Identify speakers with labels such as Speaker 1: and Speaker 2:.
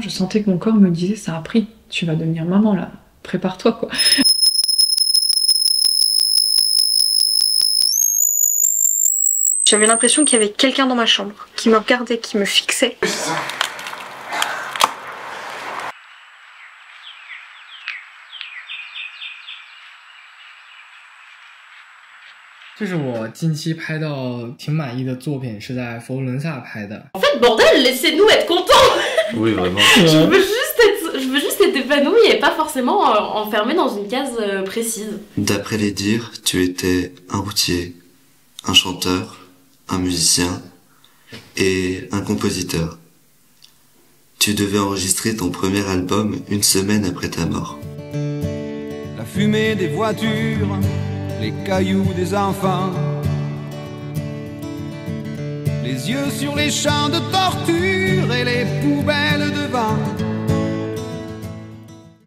Speaker 1: Je sentais que mon corps me disait ça a pris, tu vas devenir maman là, prépare-toi quoi.
Speaker 2: J'avais l'impression qu'il y avait quelqu'un dans ma chambre, qui me regardait, qui me fixait.
Speaker 3: 这是我近期拍到挺满意的作品，是在佛罗伦萨拍的。
Speaker 4: En fait, bordel, laissez-nous être contents.
Speaker 5: Oui, vraiment.
Speaker 4: Je veux juste être épanouie et pas forcément enfermée dans une case précise.
Speaker 6: D'après les dires, tu étais un routier, un chanteur, un musicien et un compositeur. Tu devais enregistrer ton premier album une semaine après ta mort.
Speaker 7: La fumée des voitures, les cailloux des enfants, les yeux sur les champs de tortue.